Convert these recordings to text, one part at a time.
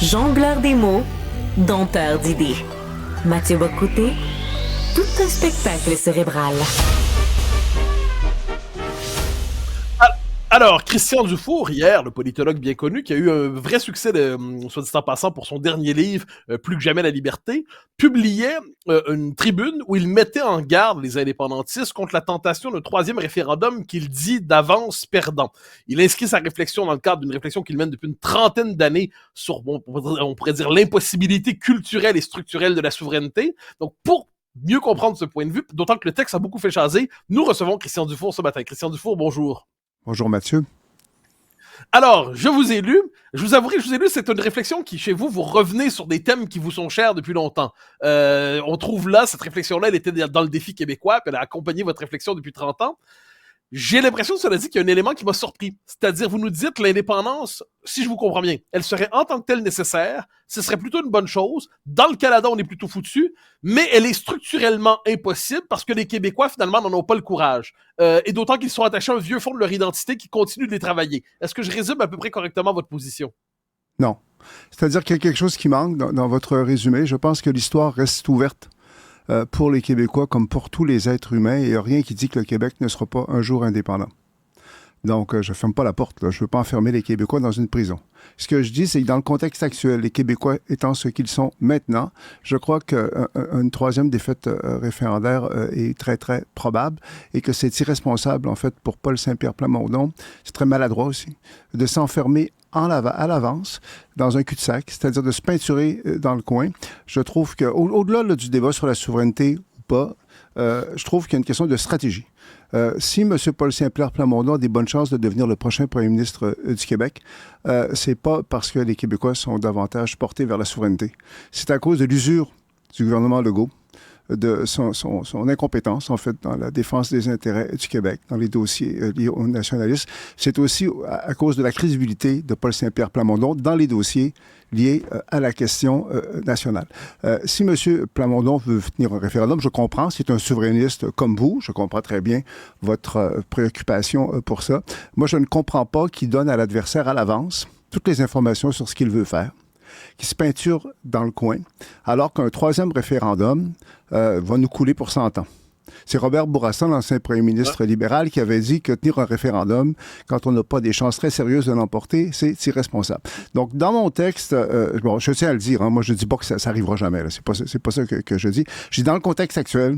Jongleur des mots, dompteur d'idées. Mathieu Bock-Côté, tout un spectacle cérébral. Alors, Christian Dufour, hier, le politologue bien connu, qui a eu un vrai succès, soit dit en passant, pour son dernier livre, Plus que jamais la liberté, publiait une tribune où il mettait en garde les indépendantistes contre la tentation d'un troisième référendum qu'il dit d'avance perdant. Il inscrit sa réflexion dans le cadre d'une réflexion qu'il mène depuis une trentaine d'années sur, on pourrait dire, l'impossibilité culturelle et structurelle de la souveraineté. Donc, pour mieux comprendre ce point de vue, d'autant que le texte a beaucoup fait jaser, nous recevons Christian Dufour ce matin. Christian Dufour, bonjour. Bonjour Mathieu. Alors, je vous ai lu, c'est une réflexion qui, chez vous, vous revenez sur des thèmes qui vous sont chers depuis longtemps. On trouve là, cette réflexion-là, elle était dans le défi québécois, puis elle a accompagné votre réflexion depuis 30 ans. J'ai l'impression, cela dit, qu'il y a un élément qui m'a surpris. C'est-à-dire, vous nous dites, l'indépendance, si je vous comprends bien, elle serait en tant que telle nécessaire, ce serait plutôt une bonne chose. Dans le Canada, on est plutôt foutu, mais elle est structurellement impossible parce que les Québécois, finalement, n'en ont pas le courage. Et d'autant qu'ils sont attachés à un vieux fond de leur identité qui continue de les travailler. Est-ce que je résume à peu près correctement votre position? Non. C'est-à-dire qu'il y a quelque chose qui manque dans votre résumé. Je pense que l'histoire reste ouverte pour les Québécois comme pour tous les êtres humains. Et il n'y a rien qui dit que le Québec ne sera pas un jour indépendant. Donc, je ne ferme pas la porte. Là. Je ne veux pas enfermer les Québécois dans une prison. Ce que je dis, c'est que dans le contexte actuel, les Québécois étant ce qu'ils sont maintenant, je crois qu'une troisième défaite référendaire est très, très probable et que c'est irresponsable, en fait, pour Paul Saint-Pierre Plamondon. C'est très maladroit aussi, de s'enfermer à l'avance dans un cul-de-sac, c'est-à-dire de se peinturer dans le coin. Je trouve qu'au-delà là, du débat sur la souveraineté ou pas, je trouve qu'il y a une question de stratégie. Si M. Paul Saint-Pierre Plamondon a des bonnes chances de devenir le prochain premier ministre du Québec, c'est pas parce que les Québécois sont davantage portés vers la souveraineté. C'est à cause de l'usure du gouvernement Legault, de son incompétence, en fait, dans la défense des intérêts du Québec, dans les dossiers liés aux nationalistes. C'est aussi à cause de la crédibilité de Paul Saint-Pierre Plamondon dans les dossiers liés à la question nationale. Si M. Plamondon veut tenir un référendum, je comprends, c'est un souverainiste comme vous, je comprends très bien votre préoccupation pour ça. Moi, je ne comprends pas qu'il donne à l'adversaire à l'avance toutes les informations sur ce qu'il veut faire, qui se peinture dans le coin, alors qu'un troisième référendum va nous couler pour 100 ans. C'est Robert Bourassa, l'ancien premier ministre libéral, qui avait dit que tenir un référendum, quand on n'a pas des chances très sérieuses de l'emporter, c'est irresponsable. Donc, dans mon texte, bon, je tiens à le dire, hein, moi je ne dis pas que ça n'arrivera jamais, là. C'est pas ça que je dis. Je dis dans le contexte actuel,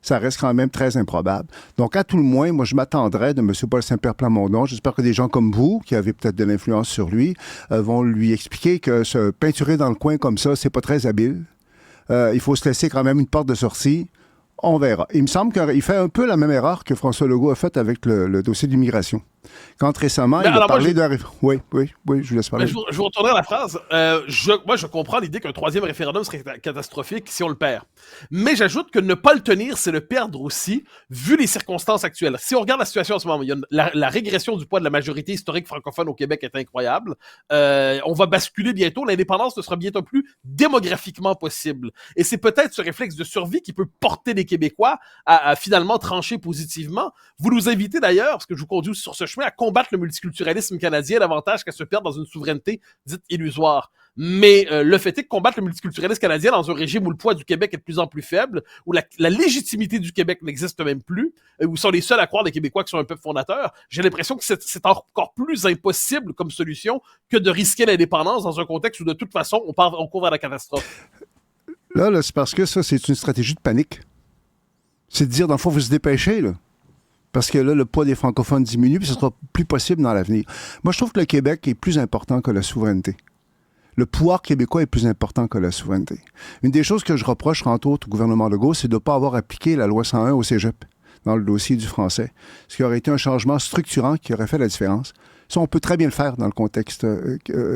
ça reste quand même très improbable. Donc, à tout le moins, moi, je m'attendrais de M. Paul Saint-Pierre Plamondon. J'espère que des gens comme vous, qui avez peut-être de l'influence sur lui, vont lui expliquer que se peinturer dans le coin comme ça, c'est pas très habile. Il faut se laisser quand même une porte de sortie. On verra. Il me semble qu'il fait un peu la même erreur que François Legault a faite avec le dossier d'immigration. Quand récemment, il a parlé d'un... Oui, je vous laisse parler. Je vous retourner à la phrase. Moi, je comprends l'idée qu'un troisième référendum serait catastrophique si on le perd. Mais j'ajoute que ne pas le tenir, c'est le perdre aussi, vu les circonstances actuelles. Si on regarde la situation en ce moment, la régression du poids de la majorité historique francophone au Québec est incroyable. On va basculer bientôt. L'indépendance ne sera bientôt plus démographiquement possible. Et c'est peut-être ce réflexe de survie qui peut porter les Québécois à finalement trancher positivement. Vous nous invitez d'ailleurs, parce que je vous conduis sur ce chemin, à combattre le multiculturalisme canadien davantage qu'à se perdre dans une souveraineté dite illusoire. Mais le fait est que combattre le multiculturalisme canadien dans un régime où le poids du Québec est de plus en plus faible, où la légitimité du Québec n'existe même plus, où sont les seuls à croire des Québécois qui sont un peuple fondateur, j'ai l'impression que c'est encore plus impossible comme solution que de risquer l'indépendance dans un contexte où de toute façon on court vers la catastrophe. Là, c'est parce que ça, c'est une stratégie de panique. C'est de dire, dans le fond, vous se dépêchez, là. Parce que là, le poids des francophones diminue, puis ce sera plus possible dans l'avenir. Moi, je trouve que le Québec est plus important que la souveraineté. Le pouvoir québécois est plus important que la souveraineté. Une des choses que je reproche, entre autres, au gouvernement Legault, c'est de ne pas avoir appliqué la loi 101 au cégep dans le dossier du français. Ce qui aurait été un changement structurant qui aurait fait la différence. Ça, on peut très bien le faire dans le contexte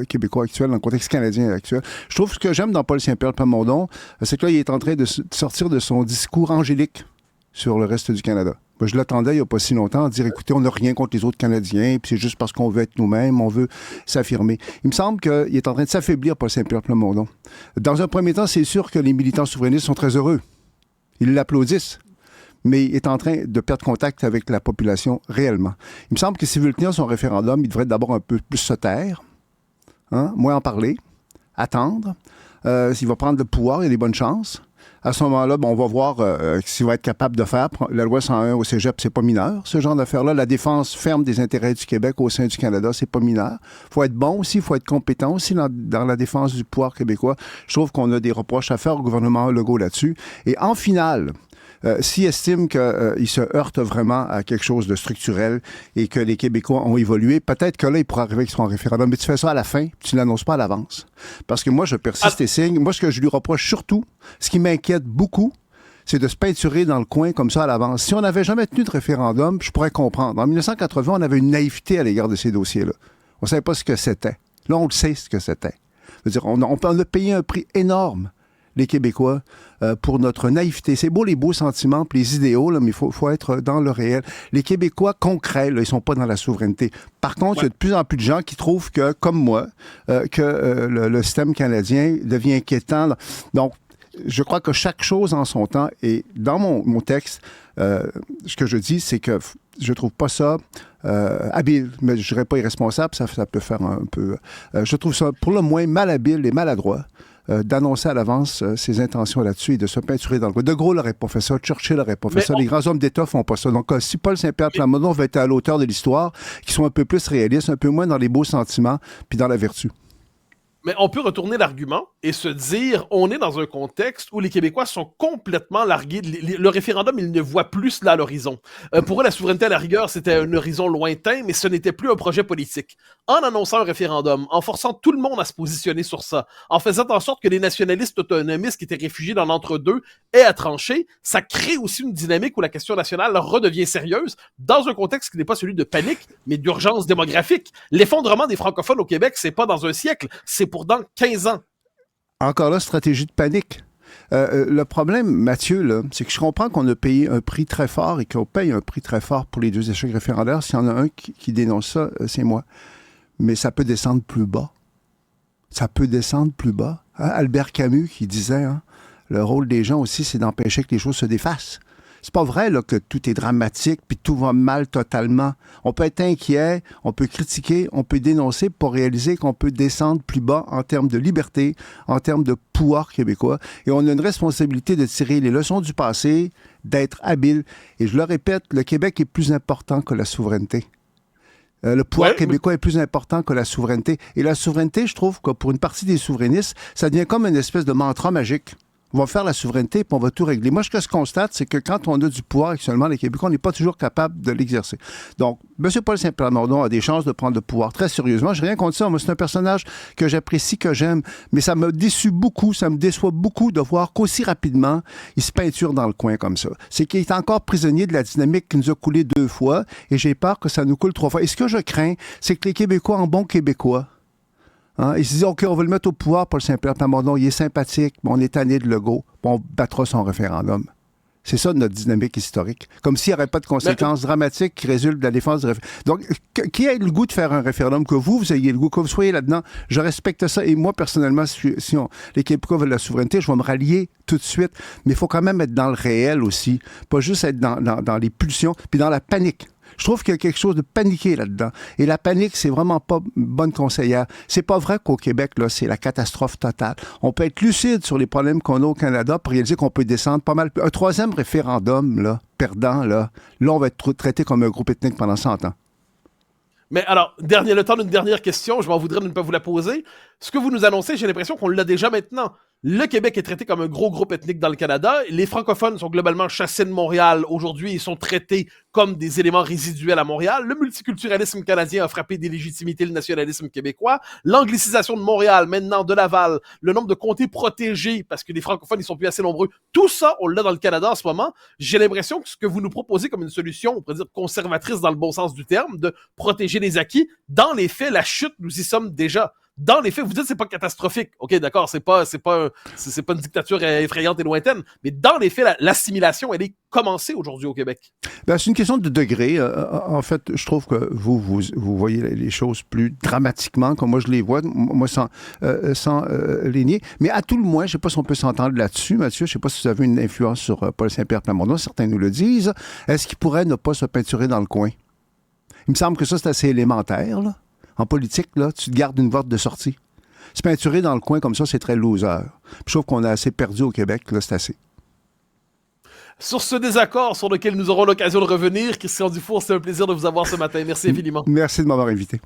québécois actuel, dans le contexte canadien actuel. Je trouve que ce que j'aime dans Paul Saint-Pierre Plamondon, c'est que là, il est en train de sortir de son discours angélique sur le reste du Canada. Moi, je l'attendais il n'y a pas si longtemps à dire, écoutez, on n'a rien contre les autres Canadiens, puis c'est juste parce qu'on veut être nous-mêmes, on veut s'affirmer. Il me semble qu'il est en train de s'affaiblir, Paul Saint-Pierre Plamondon. Dans un premier temps, c'est sûr que les militants souverainistes sont très heureux. Ils l'applaudissent. Mais il est en train de perdre contact avec la population réellement. Il me semble que s'il veut tenir son référendum, il devrait d'abord un peu plus se taire, hein, moins en parler, attendre. S'il va prendre le pouvoir, il y a des bonnes chances. À ce moment-là, on va voir s'il va être capable de faire. La loi 101 au cégep, c'est pas mineur, ce genre d'affaires-là. La défense ferme des intérêts du Québec au sein du Canada, c'est pas mineur. Il faut être bon aussi, il faut être compétent aussi dans la défense du pouvoir québécois. Je trouve qu'on a des reproches à faire au gouvernement Legault là-dessus. Et en finale, s'il estime qu'il se heurte vraiment à quelque chose de structurel et que les Québécois ont évolué, peut-être que là, il pourra arriver avec son référendum. Mais tu fais ça à la fin, tu ne l'annonces pas à l'avance. Parce que moi, je persiste et signe. Moi, ce que je lui reproche surtout, ce qui m'inquiète beaucoup, c'est de se peinturer dans le coin comme ça à l'avance. Si on n'avait jamais tenu de référendum, je pourrais comprendre. En 1980, on avait une naïveté à l'égard de ces dossiers-là. On ne savait pas ce que c'était. Là, on le sait ce que c'était. C'est-à-dire, on a payé un prix énorme, les Québécois, pour notre naïveté. C'est beau les beaux sentiments puis les idéaux, là, mais il faut être dans le réel. Les Québécois concrets, là, ils sont pas dans la souveraineté. Par contre, il y a de plus en plus de gens qui trouvent que, comme moi, le système canadien devient inquiétant. Donc, je crois que chaque chose en son temps. Et dans mon texte, ce que je dis, c'est que je trouve pas ça habile, mais je dirais pas irresponsable, ça peut faire un peu... je trouve ça pour le moins malhabile et maladroit d'annoncer à l'avance ses intentions là-dessus et de se peinturer dans le coin. De Gaulle n'aurait pas fait ça, Churchill n'aurait pas fait ça, les grands hommes d'État font pas ça. Donc, si Paul Saint-Pierre Plamondon veut être à l'auteur de l'histoire, qui sont un peu plus réalistes, un peu moins dans les beaux sentiments, puis dans la vertu. Mais on peut retourner l'argument et se dire, on est dans un contexte où les Québécois sont complètement largués. Le référendum, ils ne voient plus cela à l'horizon. Pour eux, la souveraineté à la rigueur, c'était un horizon lointain, mais ce n'était plus un projet politique. En annonçant un référendum, en forçant tout le monde à se positionner sur ça, en faisant en sorte que les nationalistes autonomistes qui étaient réfugiés dans l'entre-deux aient à trancher, ça crée aussi une dynamique où la question nationale redevient sérieuse dans un contexte qui n'est pas celui de panique, mais d'urgence démographique. L'effondrement des francophones au Québec, c'est pas dans un siècle, c'est pour dans 15 ans. Encore là, stratégie de panique. Le problème, Mathieu, là, c'est que je comprends qu'on a payé un prix très fort et qu'on paye un prix très fort pour les 2 échecs référendaires. S'il y en a un qui dénonce ça, c'est moi. Mais ça peut descendre plus bas. Ça peut descendre plus bas. Hein? Albert Camus qui disait, le rôle des gens aussi, c'est d'empêcher que les choses se défassent. C'est pas vrai là, que tout est dramatique puis tout va mal totalement. On peut être inquiet, on peut critiquer, on peut dénoncer pour réaliser qu'on peut descendre plus bas en termes de liberté, en termes de pouvoir québécois. Et on a une responsabilité de tirer les leçons du passé, d'être habile. Et je le répète, le Québec est plus important que la souveraineté. Le pouvoir québécois est plus important que la souveraineté. Et la souveraineté, je trouve que pour une partie des souverainistes, ça devient comme une espèce de mantra magique. On va faire la souveraineté puis on va tout régler. Moi, ce que je constate, c'est que quand on a du pouvoir actuellement, les Québécois, on n'est pas toujours capable de l'exercer. Donc, M. Paul Saint-Plamondon a des chances de prendre le pouvoir très sérieusement. Je n'ai rien contre ça. Moi, c'est un personnage que j'apprécie, que j'aime. Mais ça me déçoit beaucoup de voir qu'aussi rapidement, il se peinture dans le coin comme ça. C'est qu'il est encore prisonnier de la dynamique qui nous a coulé 2 fois et j'ai peur que ça nous coule 3 fois. Et ce que je crains, c'est que les Québécois, en bons Québécois, ils se disent, OK, on va le mettre au pouvoir, Paul Saint-Pierre Plamondon, il est sympathique, mais on est tanné de Legault, puis on battra son référendum. C'est ça notre dynamique historique. Comme s'il n'y aurait pas de conséquences dramatiques qui résultent de la défense du référendum. Donc, qui a le goût de faire un référendum, que vous ayez le goût, que vous soyez là-dedans, je respecte ça. Et moi, personnellement, si les Québécois veulent la souveraineté, je vais me rallier tout de suite. Mais il faut quand même être dans le réel aussi, pas juste être dans les pulsions, puis dans la panique. Je trouve qu'il y a quelque chose de paniqué là-dedans. Et la panique, c'est vraiment pas une bonne conseillère. C'est pas vrai qu'au Québec, là, c'est la catastrophe totale. On peut être lucide sur les problèmes qu'on a au Canada pour réaliser qu'on peut descendre pas mal. Un 3e référendum, là, perdant, là, on va être traité comme un groupe ethnique pendant 100 ans. Mais alors, le temps d'une dernière question, je m'en voudrais de ne pas vous la poser. Ce que vous nous annoncez, j'ai l'impression qu'on l'a déjà maintenant. Le Québec est traité comme un gros groupe ethnique dans le Canada. Les francophones sont globalement chassés de Montréal. Aujourd'hui, ils sont traités comme des éléments résiduels à Montréal. Le multiculturalisme canadien a frappé d'illégitimité le nationalisme québécois. L'anglicisation de Montréal, maintenant de Laval, le nombre de comtés protégés, parce que les francophones, ils sont plus assez nombreux. Tout ça, on l'a dans le Canada en ce moment. J'ai l'impression que ce que vous nous proposez comme une solution, on pourrait dire conservatrice dans le bon sens du terme, de protéger les acquis, dans les faits, la chute, nous y sommes déjà. Dans les faits, vous dites que c'est pas catastrophique. OK, d'accord, c'est pas une dictature effrayante et lointaine, mais dans les faits, l'assimilation, elle est commencée aujourd'hui au Québec. Ben, c'est une question de degré. En fait, je trouve que vous voyez les choses plus dramatiquement, comme moi je les vois, moi sans les nier. Mais à tout le moins, je ne sais pas si on peut s'entendre là-dessus, Mathieu, je ne sais pas si vous avez une influence sur Paul Saint-Pierre Plamondon, certains nous le disent. Est-ce qu'il pourrait ne pas se peinturer dans le coin? Il me semble que ça, c'est assez élémentaire, là. En politique, là, tu te gardes une voie de sortie. Se peinturer dans le coin comme ça, c'est très loser. Puis je trouve qu'on a assez perdu au Québec, là, c'est assez. Sur ce désaccord sur lequel nous aurons l'occasion de revenir, Christian Dufour, c'est un plaisir de vous avoir ce matin. Merci infiniment. Merci de m'avoir invité.